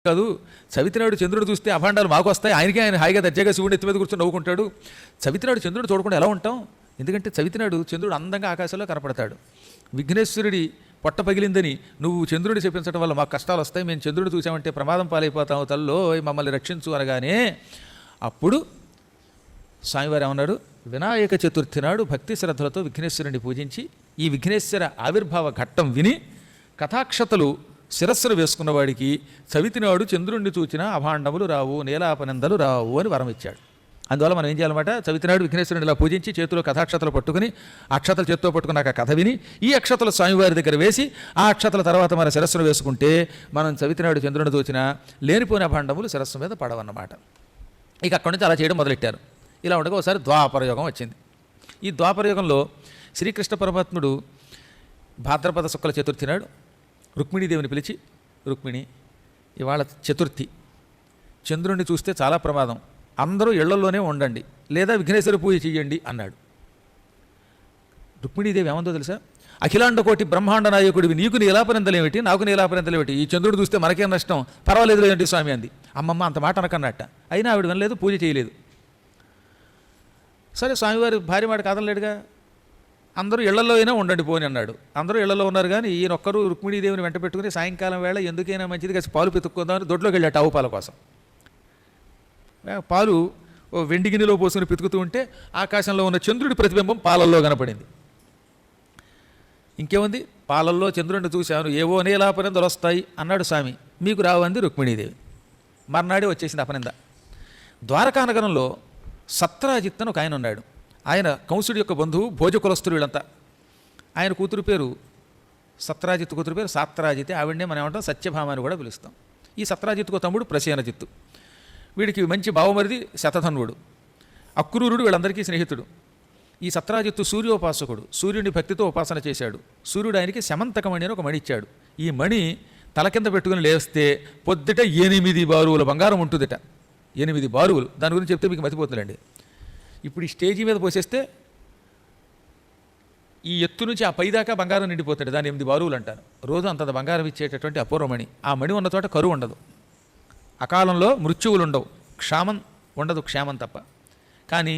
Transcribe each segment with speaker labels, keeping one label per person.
Speaker 1: కాదు, చవితినాడు చంద్రుడు చూస్తే అభాండాలు మాకు వస్తాయి, ఆయనకి ఆయన హాయిగా దర్జాగా శివుడు ఎత్తి మీద కూర్చొని నవ్వుకుంటాడు. చవితినాడు చంద్రుడు చూడకుండా ఎలా ఉంటాం? ఎందుకంటే చవితినాడు చంద్రుడు అందంగా ఆకాశంలో కనపడతాడు. విఘ్నేశ్వరుడి పొట్ట పగిలిందని నువ్వు చంద్రుడిని చెప్పించడం వల్ల మాకు కష్టాలు వస్తాయి, మేము చంద్రుడు చూసామంటే ప్రమాదం పాలైపోతాము, తల్లో మమ్మల్ని రక్షించు అనగానే అప్పుడు స్వామివారు ఏమన్నాడు, వినాయక చతుర్థి నాడు భక్తి శ్రద్ధలతో విఘ్నేశ్వరుని పూజించి ఈ విఘ్నేశ్వర ఆవిర్భావ ఘట్టం విని కథాక్షతలు శిరస్సును వేసుకున్నవాడికి చవితినాడు చంద్రుణ్ణి చూచినా అభాండములు రావు, నీలాపనిందలు రావు అని వరం ఇచ్చాడు. అందువల్ల మనం ఏం చేయాలన్నమాట, చవితినాడు విఘ్నేశ్వరుని ఇలా పూజించి చేతిలో కథాక్షతలు పట్టుకుని అక్షతలు చేతితో పట్టుకున్నాక కథ విని ఈ అక్షతలు స్వామివారి దగ్గర వేసి ఆ అక్షతల తర్వాత మన శిరస్సును వేసుకుంటే మనం చవితినాడు చంద్రుని చూచినా లేనిపోయిన అభాండములు శిరస్సు మీద పడవన్నమాట. ఇక అక్కడి నుంచి అలా చేయడం మొదలెట్టారు. ఇలా ఉండగా ఒకసారి ద్వాపరయుగం వచ్చింది. ఈ ద్వాపరయుగంలో శ్రీకృష్ణ పరమాత్ముడు భాద్రపద శుక్ల చతుర్థి నాడు రుక్మిణీదేవిని పిలిచి, రుక్మిణి ఇవాళ చతుర్థి, చంద్రుణ్ణి చూస్తే చాలా ప్రమాదం, అందరూ ఇళ్లలోనే ఉండండి లేదా విఘ్నేశ్వర పూజ చెయ్యండి అన్నాడు. రుక్మిణీదేవి ఏమందో తెలుసా, అఖిలాండ కోటి బ్రహ్మాండ నాయకుడివి నీకు నీలాపనిందలేమిటి, నాకు నీలాపనిందలేమిటి, ఈ చంద్రుడు చూస్తే మనకేం నష్టం, పర్వాలేదు ఏంటి స్వామి అంది. అమ్మమ్మ అంత మాట అనకన్నట్ట. అయినా ఆవిడ వినలేదు, పూజ చేయలేదు. సరే స్వామివారి భార్య మాట కాదనలేడుగా, అందరూ ఇళ్లలో అయినా ఉండండి పోని అన్నాడు. అందరూ ఇళ్లలో ఉన్నారు కానీ ఈయనొక్కరు రుక్మిణీదేవిని వెంట పెట్టుకుని సాయంకాలం వేళ ఎందుకైనా మంచిది కాసి పాలు పెతుక్కుందామని దొడ్లోకి వెళ్ళాట ఆవు పాల కోసం. పాలు వెండి గిన్నెలో పోసుకుని పెతుకుతూ ఉంటే ఆకాశంలో ఉన్న చంద్రుడి ప్రతిబింబం పాలల్లో కనపడింది. ఇంకేముంది, పాలల్లో చంద్రుడిని చూశాను, ఏవో నీలాపనిందలు వస్తాయి అన్నాడు స్వామి. మీకు రావంది రుక్మిణీదేవి. మర్నాడే వచ్చేసింది అపనింద. ద్వారకానగరంలో సత్రాజిత్ అని ఒక ఆయన ఉన్నాడు. ఆయన కంసుడి యొక్క బంధువు, భోజకులస్తులు వీళ్ళంతా. ఆయన కూతురు పేరు సత్రాజిత్, కూతురు పేరు సాత్రాజితే. ఆవిడనే మనం ఏమంటాం సత్యభామ అని కూడా పిలుస్తాం. ఈ సత్రాజిత్తుకు తమ్ముడు ప్రసేనజిత్తు. వీడికి మంచి బావమరిది శతధన్వుడు. అక్రూరుడు వీళ్ళందరికీ స్నేహితుడు. ఈ సత్రాజిత్తు సూర్యోపాసకుడు, సూర్యుని భక్తితో ఉపాసన చేశాడు. సూర్యుడు ఆయనకి శమంతకమణి అని ఒక మణి ఇచ్చాడు. ఈ మణి తల కింద పెట్టుకుని లేస్తే పొద్దుట 8 బారువుల బంగారం ఉంటుందిట. 8 బారువులు. దాని గురించి చెప్తే మీకు మతిపోతుందండి. ఇప్పుడు ఈ స్టేజీ మీద పోసేస్తే ఈ ఎత్తు నుంచి ఆ పైదాకా బంగారం నిండిపోతాడు. దాని 8 బారువులు అంటారు. రోజు అంత బంగారం ఇచ్చేటటువంటి అపూర్వమణి. ఆ మణి ఉన్న చోట కరువు ఉండదు, అకాలంలో మృత్యువులు ఉండవు, క్షామం ఉండదు, క్షేమం తప్ప. కానీ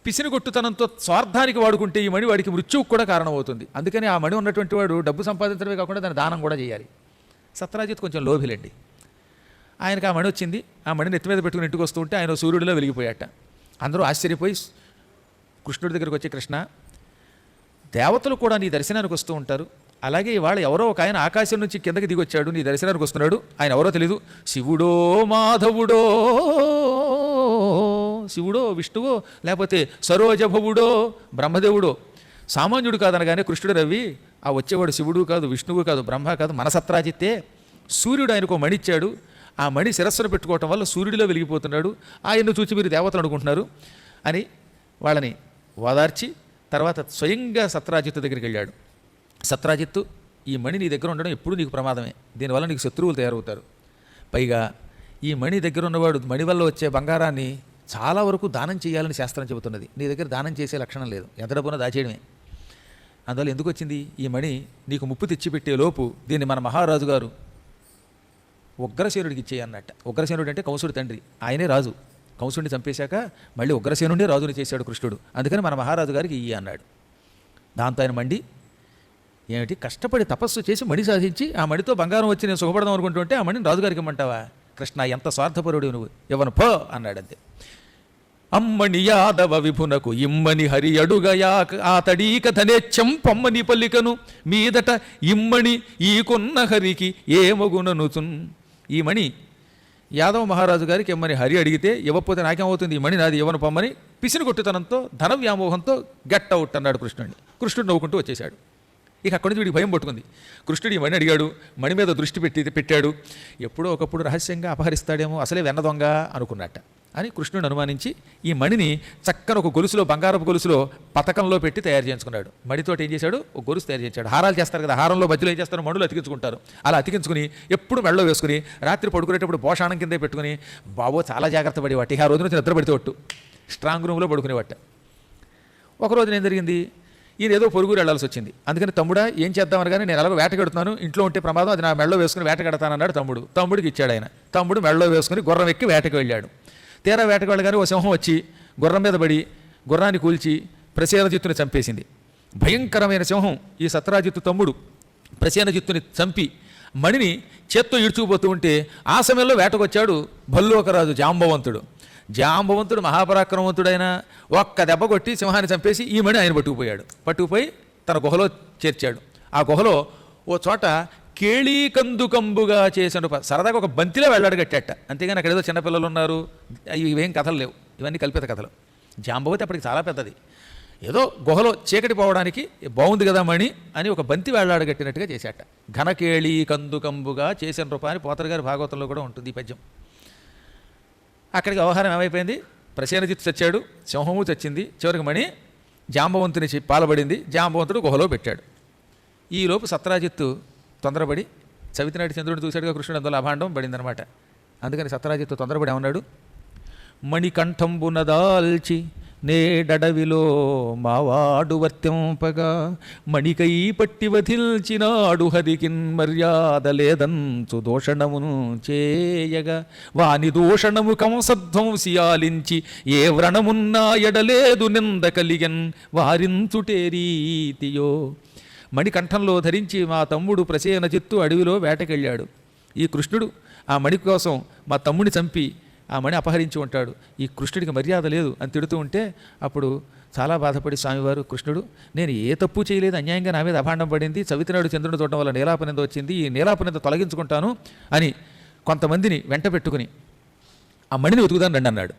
Speaker 1: పిసినిగొట్టుతనంతో స్వార్థానికి వాడుకుంటే ఈ మణి వాడికి మృత్యువుకు కూడా కారణమవుతుంది. అందుకని ఆ మణి ఉన్నటువంటి వాడు డబ్బు సంపాదించడమే కాకుండా దాన్ని దానం కూడా చేయాలి. సత్రాజిత్ కొంచెం లోభిలేండి. ఆయనకు ఆ మణి వచ్చింది. ఆ మణిని ఎత్తి మీద పెట్టుకుని ఇంటికి వస్తూ ఉంటే ఆయన సూర్యుడిలో వెలిగిపోయాట. అందరూ ఆశ్చర్యపోయి కృష్ణుడి దగ్గరికి వచ్చి, కృష్ణ, దేవతలు కూడా నీ దర్శనానికి వస్తూ ఉంటారు, అలాగే ఇవాళ ఎవరో ఒక ఆయన ఆకాశం నుంచి కిందకి దిగొచ్చాడు, నీ దర్శనానికి వస్తున్నాడు. ఆయన ఎవరో తెలీదు, శివుడో మాధవుడో, శివుడో విష్ణువో లేకపోతే సరోజభవుడో బ్రహ్మదేవుడో, సామాన్యుడు కాదనగానే కృష్ణుడు రవి, ఆ వచ్చేవాడు శివుడు కాదు, విష్ణువు కాదు, బ్రహ్మ కాదు, మన సత్రాజిత్తే. సూర్యుడు ఆయనకు మణి ఇచ్చాడు. ఆ మణి శిరస్సును పెట్టుకోవటం వల్ల సూర్యుడిలో వెలిగిపోతున్నాడు. ఆయన్ను చూసి మీరు దేవతలు అనుకుంటున్నారు అని వాళ్ళని ఓదార్చి తర్వాత స్వయంగా సత్రాజిత్తు దగ్గరికి వెళ్ళాడు. సత్రాజిత్తు, ఈ మణి నీ దగ్గర ఉండడం ఎప్పుడు నీకు ప్రమాదమే, దీనివల్ల నీకు శత్రువులు తయారవుతారు. పైగా ఈ మణి దగ్గర ఉన్నవాడు మణి వల్ల వచ్చే బంగారాన్ని చాలా వరకు దానం చేయాలని శాస్త్రం చెబుతున్నది. నీ దగ్గర దానం చేసే లక్షణం లేదు, ఎంత డబ్బున దాచేయడమే. అందువల్ల ఎందుకు వచ్చింది ఈ మణి, నీకు ముప్పు తెచ్చిపెట్టే లోపు దీన్ని మన మహారాజు గారు ఉగ్రసేనుడికి ఇచ్చేయి అన్నట్ట. ఉగ్రసేనుడు అంటే కంసుడి తండ్రి, ఆయనే రాజు. కంసుడిని చంపేశాక మళ్ళీ ఉగ్రసేనుడే రాజుని చేశాడు కృష్ణుడు. అందుకని మన మహారాజు గారికి ఇయ్యి అన్నాడు. దాంతో ఆయన మండి, ఏమిటి కష్టపడి తపస్సు చేసి మణి సాధించి ఆ మణితో బంగారం వచ్చి నేను సుఖపడదాం అనుకుంటుంటే ఆ మణిని రాజుగారికి ఇమ్మంటావా? కృష్ణ, ఎంత స్వార్థపరుడు నువ్వు, ఎవను పో అన్నాడంతే. అమ్మని యాదవ విభునకు ఇమ్మని హరి అడుగయా ఆ తడీక ధనేచ్చం పొమ్మని పల్లికను మీదట ఇమ్మణి ఈకున్న హరికి ఏమగుననుచున్. ఈ మణి యాదవ మహారాజు గారికి ఇమ్మని హరి అడిగితే ఇవ్వకపోతే నాకేమవుతుంది, ఈ మణి నాది, ఇవ్వను పొమ్మని పిసినిగొట్టుతనంతో ధన వ్యామోహంతో గెట్ అవుట్ అన్నాడు కృష్ణుడిని. కృష్ణుడు నవ్వుకుంటూ వచ్చేశాడు. ఇక అక్కడి నుంచి వీడికి భయం పట్టుకుంది. కృష్ణుడు ఈ మణి అడిగాడు, మణి మీద దృష్టి పెట్టాడు. ఎప్పుడో ఒకప్పుడు రహస్యంగా అపహరిస్తాడేమో, అసలే వెన్నదొంగ అనుకున్నట్ట అని కృష్ణుడు అనుమానించి ఈ మణిని చక్కని ఒక గొలుసులో, బంగారపు గొలుసులో పతకంలో పెట్టి తయారు చేయించుకున్నాడు. మణితోటి ఏం చేశాడు, ఒక గొలుసు తయారు చేశాడు. హారాలు చేస్తారు కదా, హారంలో మధ్యలో ఏం చేస్తారు, మణులు అతికించుకుంటారు. అలా అతికించుకుని ఎప్పుడు మెడలో వేసుకుని రాత్రి పడుకునేటప్పుడు భోషాణం కిందే పెట్టుకుని బాబో చాలా జాగ్రత్త పడేవాటి. ఆ రోజు నుంచి నిద్ర పడితే ఒట్టు స్ట్రాంగ్ రూమ్లో పడుకునేవాట. ఒకరోజు ఏం జరిగింది, ఈయన ఏదో పొరుగురు వెళ్లాల్సి వచ్చింది. అందుకని తమ్ముడా ఏం చేద్దామని కానీ నేను ఎలాగో వేటగడుతున్నాను, ఇంట్లో ఉంటే ప్రమాదం, అది నా మెడలో వేసుకుని వేటగడతానన్నాడు తమ్ముడు. తమ్ముడికి ఇచ్చాడు ఆయన. తమ్ముడు మెడలో వేసుకుని గుర్రం ఎక్కి వేటకు వెళ్ళాడు. తీరా వేటకు వెళ్ళగానే ఓ సింహం వచ్చి గుర్రం మీద పడి గుర్రాన్ని కూల్చి ప్రసేనజిత్తుని చంపేసింది. భయంకరమైన సింహం ఈ సత్రాజిత్తు తమ్ముడు ప్రసేనజిత్తుని చంపి మణిని చేత్తో ఈడ్చుకుపోతూ ఉంటే ఆ సమయంలో వేటకొచ్చాడు భల్లూకరాజు జాంబవంతుడు. జాంబవంతుడు మహాపరాక్రమవంతుడైన ఒక్క దెబ్బ కొట్టి సింహాన్ని చంపేసి ఈ మణి ఆయన పట్టుకుపోయి తన గుహలో చేర్చాడు. ఆ గుహలో ఓ చోట కేళీకందుకంబుగా చేసిన సరదాగా ఒక బంతిలో వెళ్ళాడు కట్టాట. అంతేగాని అక్కడ ఏదో చిన్నపిల్లలు ఉన్నారు, ఇవేం కథలు లేవు, ఇవన్నీ కల్పిత కథలు. జాంబవతి అప్పటికి చాలా పెద్దది. ఏదో గుహలో చీకటి పోవడానికి బాగుంది కదా మణి అని ఒక బంతి వేళ్లాడు కట్టినట్టుగా చేశాట. ఘనకేళీ కందుకంబుగా చేసిన రూపాన్ని పోతరు గారి భాగవతంలో కూడా ఉంటుంది ఈ పద్యం. అక్కడికి వ్యవహారం ఏమైపోయింది, ప్రసేనజిత్తు చచ్చాడు, సింహము చచ్చింది, చివరికి మణి జాంబవంతుని పాలబడింది. జాంబవంతుడు గుహలో పెట్టాడు. ఈలోపు సత్రాజిత్తు తొందరపడి చవితినాటి చంద్రుడిని చూశాడుగా కృష్ణుడు, అందులో అభాండం పడిందనమాట. అందుకని సత్రాజిత్తు తొందరపడి ఏమన్నాడు, మణికంఠంబున దాల్చి నేడడవిలో మావాడు వర్తింపగా మణికై పట్టి వధిల్చినాడు హరికిన్ మర్యాద లేదంచు దూషణమును చేయగా వాని దూషణము కంసధ్వంసియాలించి ఏ వ్రణమున్నా ఎడలేదు నింద కలిగన్ వారించుటే రీతియో. మణికంఠంలో ధరించి మా తమ్ముడు ప్రసేనజిత్తు అడవిలో వేటకెళ్ళాడు. ఈ కృష్ణుడు ఆ మణి కోసం మా తమ్ముడిని చంపి ఆ మణి అపహరించి ఉంటాడు. ఈ కృష్ణుడికి మర్యాద లేదు అని తిడుతూ ఉంటే అప్పుడు చాలా బాధపడి స్వామివారు, కృష్ణుడు నేను ఏ తప్పు చేయలేదు, అన్యాయంగా నా మీద అభాండం పడింది, చవితినాడు చంద్రుని చూడటం వల్ల నీలాపనింద వచ్చింది, ఈ నీలాపనింద తొలగించుకుంటాను అని కొంతమందిని వెంట పెట్టుకుని ఆ మణిని వెతుకుదాని రండి అన్నాడు.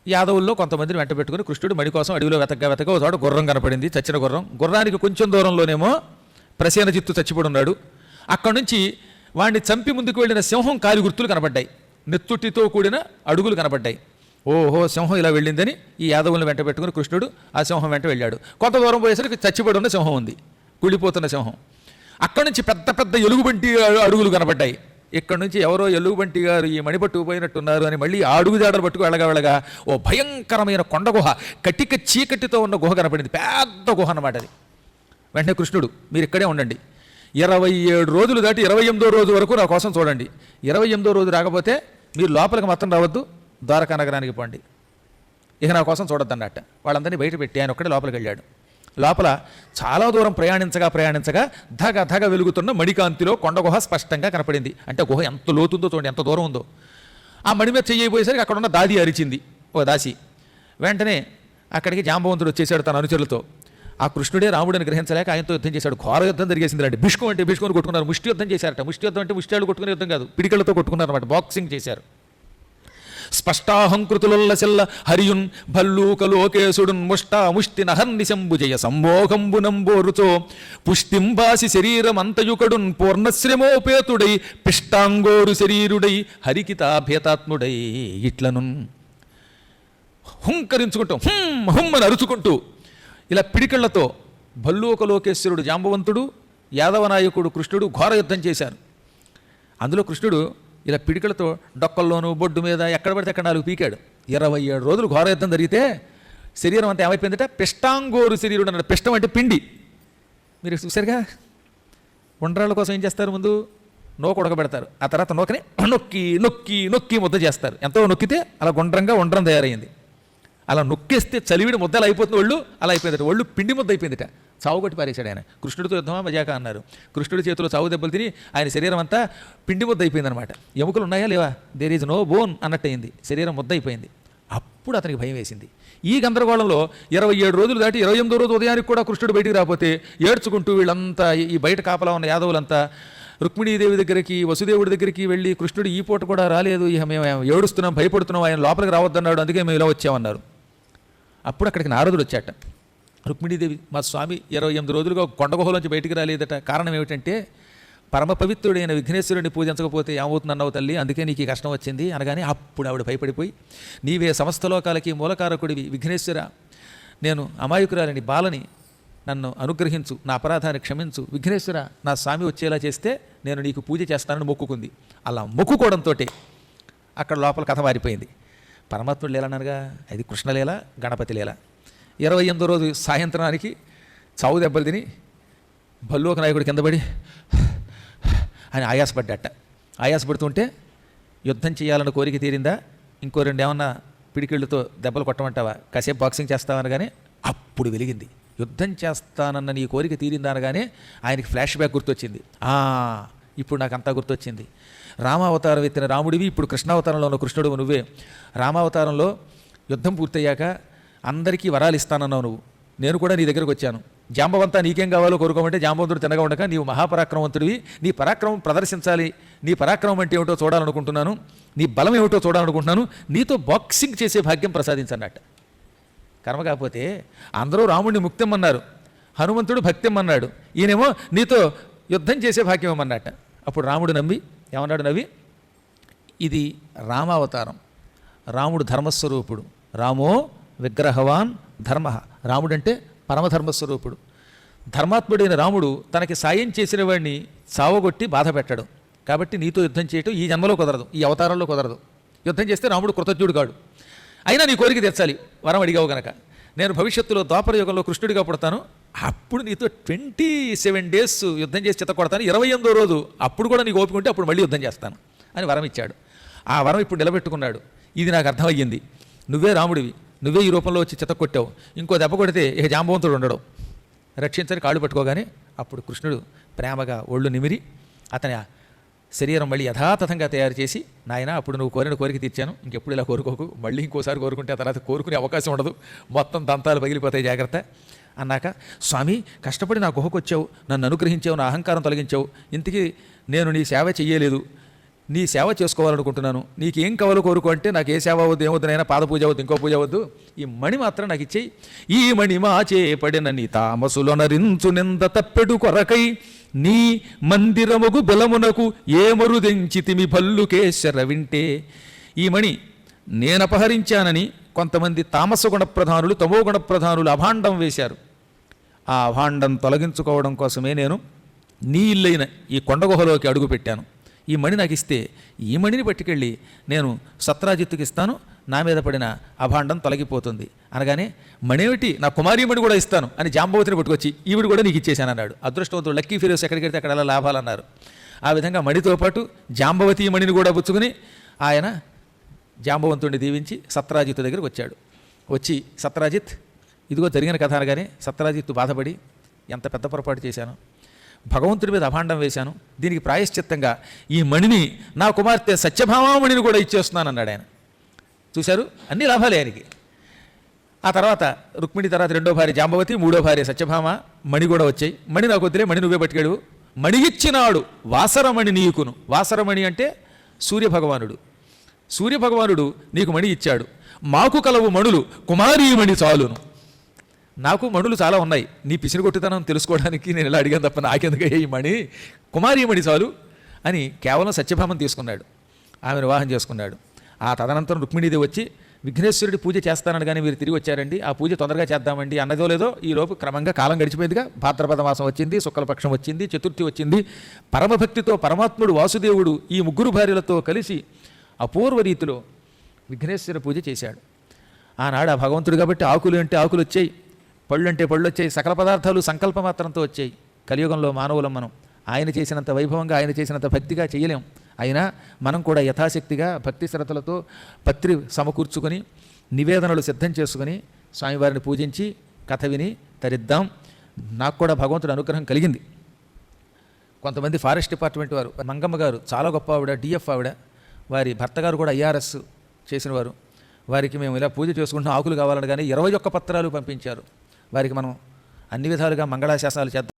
Speaker 1: యాదవుల్లో కొంతమందిని వెంట పెట్టుకుని కృష్ణుడు మణి కోసం అడవిలో వెతకగా ఒక చోట గుర్రం కనపడింది, చచ్చిన గుర్రం. గుర్రానికి కొంచెం దూరంలోనేమో ప్రసేనజిత్తు చచ్చిపడి ఉన్నాడు. అక్కడి నుంచి వాడిని చంపి ముందుకు వెళ్ళిన సింహం కాలి గుర్తులు కనపడ్డాయి, నెత్తుటితో కూడిన అడుగులు కనపడ్డాయి. ఓహో సింహం ఇలా వెళ్ళిందని ఈ యాదవులను వెంట పెట్టుకుని కృష్ణుడు ఆ సింహం వెంట వెళ్ళాడు. కొంత దూరం పోయేసరికి చచ్చిపడి ఉన్న సింహం ఉంది, కుళ్ళిపోతున్న సింహం. అక్కడి నుంచి పెద్ద పెద్ద ఎలుగుబంటి అడుగులు కనపడ్డాయి. ఇక్కడి నుంచి ఎవరో ఎలుగుబంటి గారు ఈ మణిపట్టు పోయినట్టున్నారు అని మళ్ళీ ఆ అడుగు జాడలు పట్టుకు వెళ్ళగా ఓ భయంకరమైన కొండ గుహ, కటిక చీకటితో ఉన్న గుహ కనపడింది, పెద్ద గుహ అన్నమాట అది. వెంటనే కృష్ణుడు మీరు ఇక్కడే ఉండండి, 27 రోజులు దాటి 28వ రోజు వరకు నా కోసం చూడండి, 28వ రోజు రాకపోతే మీరు లోపలికి మొత్తం రావద్దు, ద్వారకా నగరానికి పోండి, ఇక నా కోసం చూడొద్దన్నట్ట. వాళ్ళందరినీ బయట పెట్టి ఆయన ఒక్కడే లోపలికి వెళ్ళాడు. లోపల చాలా దూరం ప్రయాణించగా ధగ వెలుగుతున్న మణికాంతిలో కొండ గుహ స్పష్టంగా కనపడింది. అంటే గుహ ఎంత లోతుందో చూడండి, ఎంత దూరం ఉందో. ఆ మణి మీద చెయ్యిపోయేసరికి అక్కడ ఉన్న దాది అరిచింది, ఓ దాసి. వెంటనే అక్కడికి జాంబవంతుడు వచ్చేసాడు తన అనుచరులతో. ఆ కృష్ణుడే రాముడిని గ్రహించలేక ఆయనతో యుద్ధం చేశాడు. ఘోర యుద్ధం జరిగేసింది రండి. భీష్ముని కొట్టుకున్నారు, ముష్టి యుద్ధం చేశారట. ముష్టి యుద్ధం అంటే ముష్టియాళ్ళు కొట్టుకునే యుద్ధం కాదు, పిడికలతో కొట్టుకున్నారు అనమాట, బాక్సింగ్ చేశారు. స్పష్టాహంకృతులల్ల హరియున్ భల్లూకలోకేశుడున్ ముష్టి నహర్నిశంబుజయ సంభోగంబునంబోరుచో పుష్టింబాసి శరీరమంతయుకడున్ పూర్ణశ్రమోపేతుడై పిష్టాంగోరు శరీరుడై హరికితాభేతాత్ముడై ఇట్లనున్ హుంకరించుకుంటూ హుమ్మని అరుచుకుంటూ ఇలా పిడికళ్లతో భల్లూకలోకేశ్వరుడు జాంబవంతుడు, యాదవ నాయకుడు కృష్ణుడు ఘోర యుద్ధం చేశారు. అందులో కృష్ణుడు ఇలా పిడికలతో డొక్కల్లోనూ బొడ్డు మీద ఎక్కడ పడితే అక్కడ 4 పీకాడు. 27 రోజులు ఘోర యుద్ధం జరిగితే శరీరం అంతా ఏమైపోయిందంటే పిష్టాంగోరు శరీరుడు అన్నాడు. పిష్టం అంటే పిండి. మీరు చూసారుగా, ఉండ్రాళ్ళ కోసం ఏం చేస్తారు, ముందు నోకు ఉడకబెడతారు, ఆ తర్వాత నోకని నొక్కి నొక్కి నొక్కి ముద్ద చేస్తారు. ఎంతో నొక్కితే అలా గుండ్రంగా ఉండ్రం తయారైంది. అలా నొక్కేస్తే చలివిడి ముద్దలు అయిపోతుంది, ఒళ్ళు అలా అయిపోయిందట, ఒళ్ళు పిండి ముద్ద అయిపోయిందిట. చావు కొట్టి పారేశాడు ఆయన. కృష్ణుడితో యుద్ధమా మజాక అన్నారు. కృష్ణుడి చేతిలో చావు దెబ్బలు తిని ఆయన శరీరం అంతా పిండి ముద్ద అయిపోయిందనమాట. ఎముకలు ఉన్నాయా లేవా, దేర్ ఈజ్ నో బోన్ అన్నట్టయింది, శరీరం ముద్ద అయిపోయింది. అప్పుడు అతనికి భయం వేసింది. ఈ గందరగోళంలో 27 రోజులు దాటి 28వ రోజు ఉదయానికి కూడా కృష్ణుడు బయటికి రాకపోతే ఏడ్చుకుంటూ వీళ్ళంతా ఈ బయట కాపలా ఉన్న యాదవులంతా రుక్మిణీదేవి దగ్గరికి, వసుదేవుడి దగ్గరికి వెళ్ళి కృష్ణుడు ఈ పూట కూడా రాలేదు, ఇక మేము ఏడుస్తున్నాం, భయపడుతున్నాం, ఆయన లోపలికి రావద్దన్నాడు, అందుకే మేము ఇలా వచ్చామన్నారు. అప్పుడు అక్కడికి నారదుడు వచ్చాట. రుక్మిణీదేవి మా స్వామి 28 రోజులుగా కొండగుహలోంచి బయటికి రాలేదట, కారణం ఏమిటంటే పరమ పవిత్రుడైన విఘ్నేశ్వరుడిని పూజించకపోతే ఏమవుతుందన్నావు తల్లి, అందుకే నీకు ఈ కష్టం వచ్చింది అనగానే అప్పుడు ఆవిడ భయపడిపోయి నీవే సమస్త లోకాలకి మూలకారకుడివి విఘ్నేశ్వర, నేను అమాయకురాలని బాలని, నన్ను అనుగ్రహించు, నా అపరాధాన్ని క్షమించు విఘ్నేశ్వర, నా స్వామి వచ్చేలా చేస్తే నేను నీకు పూజ చేస్తానని మొక్కుకుంది. అలా మొక్కుకోవడంతో అక్కడ లోపల కథ మారిపోయింది. పరమాత్ముడు లీలనగా అది కృష్ణలీల, గణపతి లీల. 28వ రోజు సాయంత్రానికి చావు దెబ్బలు తిని భల్లోక నాయకుడు కింద పడి అని ఆయాసపడ్డట. ఆయాసపడుతుంటే యుద్ధం చేయాలన్న కోరిక తీరిందా, ఇంకో రెండు ఏమన్నా పిడికిళ్ళతో దెబ్బలు కొట్టమంటావా, కాసేపు బాక్సింగ్ చేస్తావా అనగానే అప్పుడు వెలిగింది. యుద్ధం చేస్తానన్న నీ కోరిక తీరిందా అనగానే ఆయనకి ఫ్లాష్ బ్యాక్ గుర్తొచ్చింది. ఇప్పుడు నాకు అంతా గుర్తొచ్చింది. రామావతారం ఎత్తిన రాముడివి, ఇప్పుడు కృష్ణావతారంలో ఉన్న కృష్ణుడు నువ్వే. రామావతారంలో యుద్ధం పూర్తయ్యాక అందరికీ వరాలు ఇస్తానన్నావు నువ్వు, నేను కూడా నీ దగ్గరకు వచ్చాను. జాంబవంతా నీకేం కావాలో కోరుకోమంటే జాంబవంతుడు తినగా ఉండక నీవు మహాపరాక్రమవంతుడివి, నీ పరాక్రమం ప్రదర్శించాలి, నీ పరాక్రమం అంటే ఏమిటో చూడాలనుకుంటున్నాను, నీ బలం ఏమిటో చూడాలనుకుంటున్నాను, నీతో బాక్సింగ్ చేసే భాగ్యం ప్రసాదించన్నట్ట. కర్మ కాకపోతే అందరూ రాముడిని ముక్తిమ్మన్నారు, హనుమంతుడు భక్తిమ్మన్నాడు, ఈయనేమో నీతో యుద్ధం చేసే భాగ్యం ఇమ్మన్నట్ట. అప్పుడు రాముడు నమ్మి ఏమన్నాడు, నవ్వి, ఇది రామావతారం, రాముడు ధర్మస్వరూపుడు, రామో విగ్రహవాన్ ధర్మ, రాముడంటే పరమధర్మస్వరూపుడు. ధర్మాత్ముడైన రాముడు తనకి సాయం చేసిన వాడిని సావగొట్టి బాధ పెట్టడం. కాబట్టి నీతో యుద్ధం చేయటం ఈ జన్మలో కుదరదు, ఈ అవతారంలో కుదరదు. యుద్ధం చేస్తే రాముడు కృతజ్ఞుడు కాడు. అయినా నీ కోరిక తెచ్చాలి, వరం అడిగావు గనక నేను భవిష్యత్తులో ద్వాపర యుగంలో కృష్ణుడిగా పుడతాను, అప్పుడు నీతో 27 days యుద్ధం చేసి చిత్త కొడతాను, 28వ రోజు అప్పుడు కూడా నీకు ఓపిక ఉంటే అప్పుడు మళ్ళీ యుద్ధం చేస్తాను అని వరం ఇచ్చాడు. ఆ వరం ఇప్పుడు నిలబెట్టుకున్నాడు. ఇది నాకు అర్థమయ్యింది, నువ్వే రాముడివి, నువ్వే ఈ రూపంలో వచ్చి చిత్త కొట్టావు, ఇంకో దెబ్బ కొడితే ఇక జాంబవంతుడు ఉండడు, రక్షించని కాళ్ళు పట్టుకోగానే అప్పుడు కృష్ణుడు ప్రేమగా ఒళ్ళు నిమిరి అతని శరీరం మళ్ళీ యథాతథంగా తయారు చేసి, నాయన అప్పుడు నువ్వు కోరిన కోరిక తీర్చాను, ఇంకెప్పుడు ఇలా కోరుకోకు, మళ్ళీ ఇంకోసారి కోరుకుంటే ఆ తర్వాత కోరుకునే అవకాశం ఉండదు, మొత్తం దంతాలు పగిలిపోతాయి, జాగ్రత్త అన్నాక, స్వామి కష్టపడి నా గుహకు వచ్చావు, నన్ను అనుగ్రహించావు, నా అహంకారం తొలగించావు, ఇంతకీ నేను నీ సేవ చెయ్యలేదు, నీ సేవ చేసుకోవాలనుకుంటున్నాను, నీకేం కావాలో కోరుకో అంటే నాకు ఏ సేవ వద్దు, ఏమొద్దు, నైనా పాద పూజ వద్దు, ఇంకో పూజ వద్దు, ఈ మణి మాత్రం నాకు ఇచ్చేయి, ఈ మణి మా చేపడిన నీ తామసులొనరించు నింద తప్పెడు కొరకై నీ మందిరముగు బలమునకు ఏమరుదెంచితిమి భల్లుకేశ్వర వింటే. ఈ మణి నేనపహరించానని కొంతమంది తామసగుణ ప్రధానులు, తమోగుణ ప్రధానులు అభాండం వేశారు. ఆ అభాండం తొలగించుకోవడం కోసమే నేను నీ ఇల్లైన ఈ కొండగుహలోకి అడుగుపెట్టాను. ఈ మణి నాకు ఇస్తే ఈ మణిని పట్టుకెళ్ళి నేను సత్రాజిత్తుకి ఇస్తాను, నా మీద పడిన అభాండం తొలగిపోతుంది అనగానే, మణేమిటి నా కుమారీమణి కూడా ఇస్తాను అని జాంబవతిని పట్టుకొచ్చి ఈవిడ కూడా నీకు ఇచ్చేశాను అన్నాడు. అదృష్టవంతుడు లక్కీ ఫిరోస్ ఎక్కడికి వెళ్తే అక్కడ లాభాలన్నారు. ఆ విధంగా మణితో పాటు జాంబవతి మణిని కూడా పుచ్చుకుని ఆయన జాంబవంతుడిని దీవించి సత్రాజిత్తు దగ్గరికి వచ్చాడు. వచ్చి, సత్రాజిత్ ఇదిగో జరిగిన కథ అనగానే సత్రాజిత్తు బాధపడి, ఎంత పెద్ద పొరపాటు చేశాను, భగవంతుడి మీద అభాండం వేశాను, దీనికి ప్రాయశ్చిత్తంగా ఈ మణిని నా కుమార్తె సత్యభామామణిని కూడా ఇచ్చేస్తున్నాను అన్నాడు ఆయన. చూశారు, అన్ని లాభాలే ఆయనకి. ఆ తర్వాత రుక్మిణి తర్వాత రెండో భార్య జాంబవతి, మూడో భార్య సత్యభామ, మణి కూడా వచ్చాయి. మణి నాకు వద్దులే, మణి నువ్వే పట్టుకెడు, మణి ఇచ్చినాడు వాసరమణి నీకును. వాసరమణి అంటే సూర్యభగవానుడు. సూర్యభగవానుడు నీకు మణి ఇచ్చాడు, మాకు కలవు మణులు కుమారీమణి చాలును. నాకు మణులు చాలా ఉన్నాయి, నీ పిసిరిగొట్టుతనం తెలుసుకోవడానికి నేను ఇలా అడిగాను తప్ప నాకెందుకే ఈ మణి, కుమారీమణి చాలు అని కేవలం సత్యభామను తీసుకున్నాడు, ఆమెను వివాహం చేసుకున్నాడు. ఆ తదనంతరం రుక్మిణీదేవి వచ్చి, విఘ్నేశ్వరుడి పూజ చేస్తానని కానీ మీరు తిరిగి వచ్చారండి, ఆ పూజ తొందరగా చేద్దామండి అన్నదో లేదో ఈలోపు క్రమంగా కాలం గడిచిపోయిందిగా. భాద్రపద మాసం వచ్చింది, శుక్లపక్షం వచ్చింది, చతుర్థి వచ్చింది. పరమభక్తితో పరమాత్ముడు వాసుదేవుడు ఈ ముగ్గురు భార్యలతో కలిసి అపూర్వ రీతిలో విఘ్నేశ్వర పూజ చేశాడు. ఆనాడు ఆ భగవంతుడు కాబట్టి ఆకులు అంటే ఆకులు వచ్చాయి, పళ్ళు అంటే పళ్ళు వచ్చాయి, సకల పదార్థాలు సంకల్పమాత్రంతో వచ్చాయి. కలియుగంలో మానవులం మనం ఆయన చేసినంత వైభవంగా, ఆయన చేసినంత భక్తిగా చేయలేం. అయినా మనం కూడా యథాశక్తిగా భక్తి శ్రద్ధలతో పత్రి సమకూర్చుకొని నివేదనలు సిద్ధం చేసుకుని స్వామివారిని పూజించి కథ విని తరిద్దాం. నాకు కూడా భగవంతుడి అనుగ్రహం కలిగింది. కొంతమంది ఫారెస్ట్ డిపార్ట్మెంట్ వారు, మంగమ్మ గారు చాలా గొప్ప ఆవిడ, డిఎఫ్ ఆవిడ, వారి భర్త గారు కూడా ఐఆర్ఎస్ చేసిన వారు, వారికి మేము ఇలా పూజ చేసుకుంటున్నాం ఆకులు కావాలని కానీ 21 పత్రాలు పంపించారు. వారికి మనం అన్ని విధాలుగా మంగళాశాసనాలు చేద్దాం.